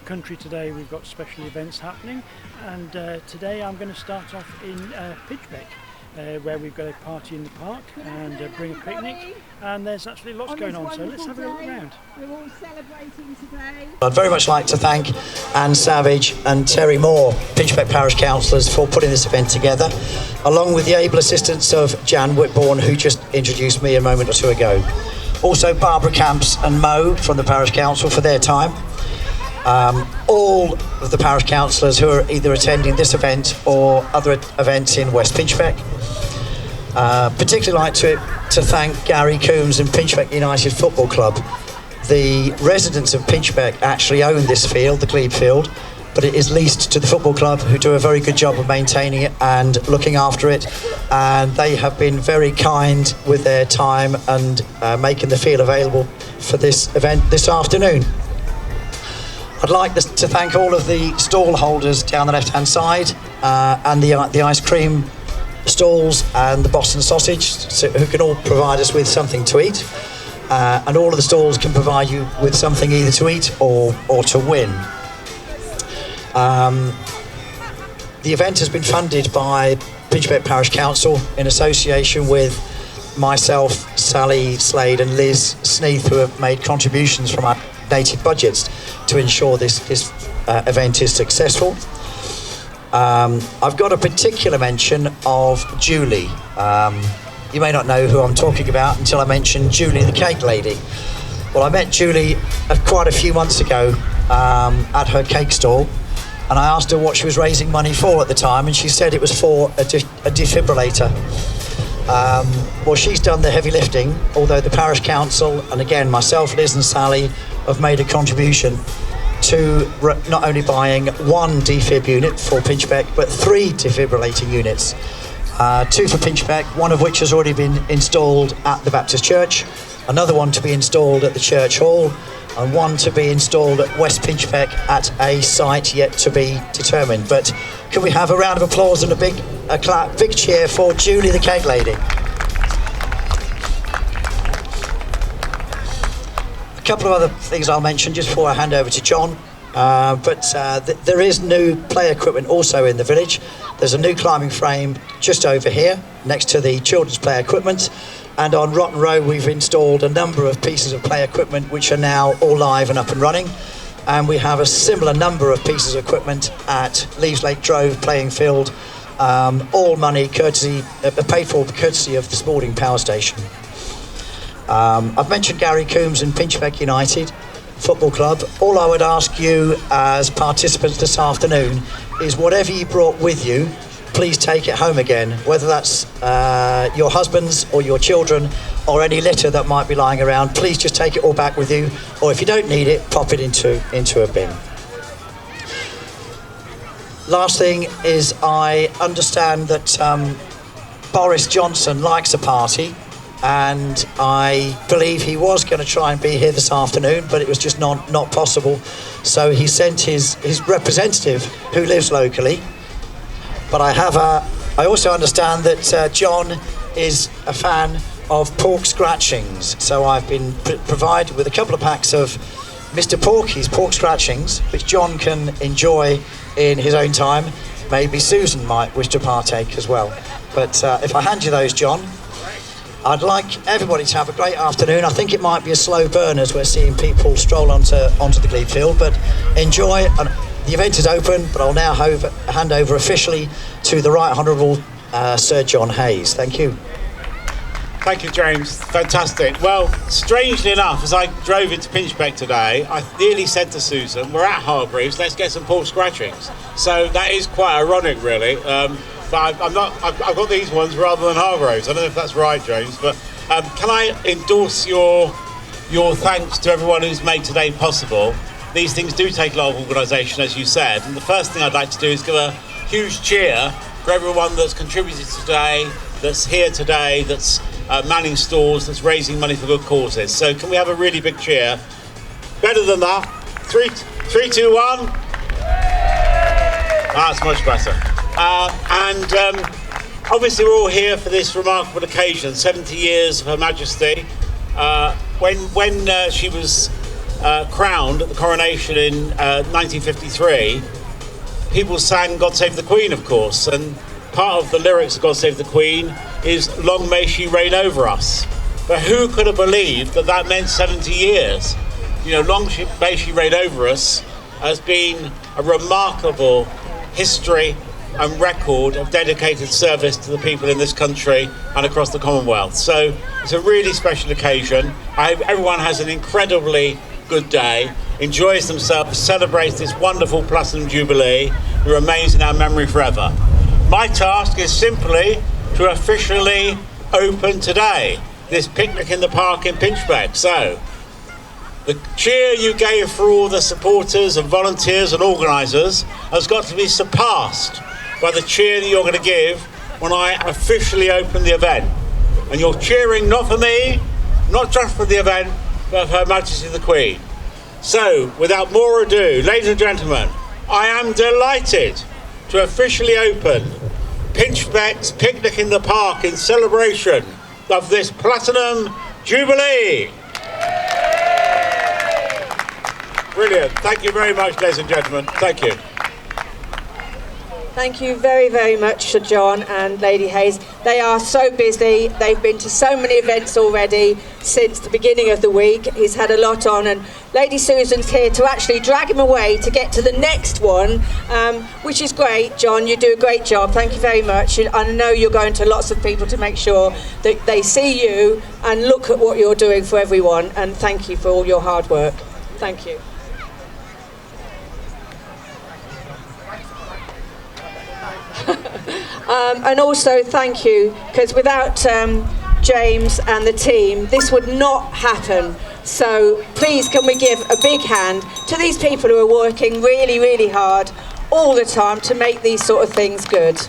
country today we've got special events happening, and today I'm going to start off in Pinchbeck, where we've got a party in the park and bring a picnic, and there's actually lots going on, so let's have a look around. We're all celebrating today. I'd very much like to thank Anne Savage and Terry Moore, Pinchbeck Parish Councillors, for putting this event together, along with the able assistance of Jan Whitbourne, who just introduced me a moment or two ago. Also Barbara Camps and Mo from the Parish Council for their time. All of the Parish Councillors who are either attending this event or other events in West Pinchbeck. Particularly like to thank Gary Coombs and Pinchbeck United Football Club. The residents of Pinchbeck actually own this field, the glebe field, but it is leased to the football club, who do a very good job of maintaining it and looking after it, and they have been very kind with their time and making the field available for this event this afternoon. I'd like to thank all of the stall holders down the left-hand side and the ice cream stalls and the Boston sausage, who can all provide us with something to eat, and all of the stalls can provide you with something either to eat or to win. The event has been funded by Pinchbeck Parish Council in association with myself, Sally Slade and Liz Sneath, who have made contributions from our donated budgets to ensure this event is successful. I've got a particular mention of Jubilee. You may not know who I'm talking about until I mention Jubilee the cake lady. Well, I met Jubilee quite a few months ago at her cake stall, and I asked her what she was raising money for at the time, and she said it was for a defibrillator. Well, she's done the heavy lifting, although the Parish Council, and again myself, Liz and Sally, have made a contribution to not only buying one defib unit for Pinchbeck, but 3 defibrillating units. 2 for Pinchbeck, one of which has already been installed at the Baptist Church, another one to be installed at the Church Hall, and one to be installed at West Pinchbeck at a site yet to be determined. But can we have a round of applause and a big cheer for Julie the cake lady? A couple of other things I'll mention just before I hand over to John. There is new play equipment also in the village. There's a new climbing frame just over here next to the children's play equipment, and on Rotten Row we've installed a number of pieces of play equipment which are now all live and up and running, and we have a similar number of pieces of equipment at Leaves Lake Drove playing field, all money paid for courtesy of the Spalding Power Station. I've mentioned Gary Coombs and Pinchbeck United Football Club. All I would ask you as participants this afternoon is whatever you brought with you, please take it home again, whether that's your husbands or your children or any litter that might be lying around. Please just take it all back with you, or if you don't need it, pop it into a bin. Last thing is, I understand that Boris Johnson likes a party, and I believe he was going to try and be here this afternoon, but it was just not possible. So he sent his representative, who lives locally. But I also understand that John is a fan of pork scratchings. So I've been provided with a couple of packs of Mr. Porky's pork scratchings, which John can enjoy in his own time. Maybe Susan might wish to partake as well. But if I hand you those, John, I'd like everybody to have a great afternoon. I think it might be a slow burn as we're seeing people stroll onto the glebe field, but enjoy. And the event is open, but I'll now hand over officially to the Right Honourable Sir John Hayes. Thank you. Thank you, James. Fantastic. Well, strangely enough, as I drove into Pinchbeck today, I nearly said to Susan, we're at Hargreaves, let's get some pork scratchings. So that is quite ironic, really. But I've got these ones rather than Hargreaves. I don't know if that's right, James, but can I endorse your thanks to everyone who's made today possible? These things do take a lot of organisation, as you said, and the first thing I'd like to do is give a huge cheer for everyone that's contributed today, that's here today, that's manning stalls, that's raising money for good causes. So can we have a really big cheer? Better than that. 3, 2, 1. That's much better. Obviously we're all here for this remarkable occasion, 70 years of Her Majesty. When she was crowned at the coronation in 1953, people sang God Save the Queen, of course, and part of the lyrics of God Save the Queen is long may she reign over us. But who could have believed that that meant 70 years? You know, long may she reign over us has been a remarkable history and record of dedicated service to the people in this country and across the Commonwealth. So it's a really special occasion. I hope everyone has an incredibly good day, enjoys themselves, celebrates this wonderful Platinum Jubilee that remains in our memory forever. My task is simply to officially open today this picnic in the park in Pinchbeck. So the cheer you gave for all the supporters and volunteers and organisers has got to be surpassed by the cheer that you're going to give when I officially open the event. And you're cheering not for me, not just for the event, but for Her Majesty the Queen. So, without more ado, ladies and gentlemen, I am delighted to officially open Pinchbeck's Picnic in the Park in celebration of this Platinum Jubilee. Brilliant. Thank you very much, ladies and gentlemen. Thank you. Thank you very, very much to John and Lady Hayes. They are so busy. They've been to so many events already since the beginning of the week. He's had a lot on, and Lady Susan's here to actually drag him away to get to the next one, which is great. John, you do a great job. Thank you very much. I know you're going to lots of people to make sure that they see you and look at what you're doing for everyone, and thank you for all your hard work. Thank you. And also thank you, because without James and the team, this would not happen. So please, can we give a big hand to these people who are working really, really hard all the time to make these sort of things good.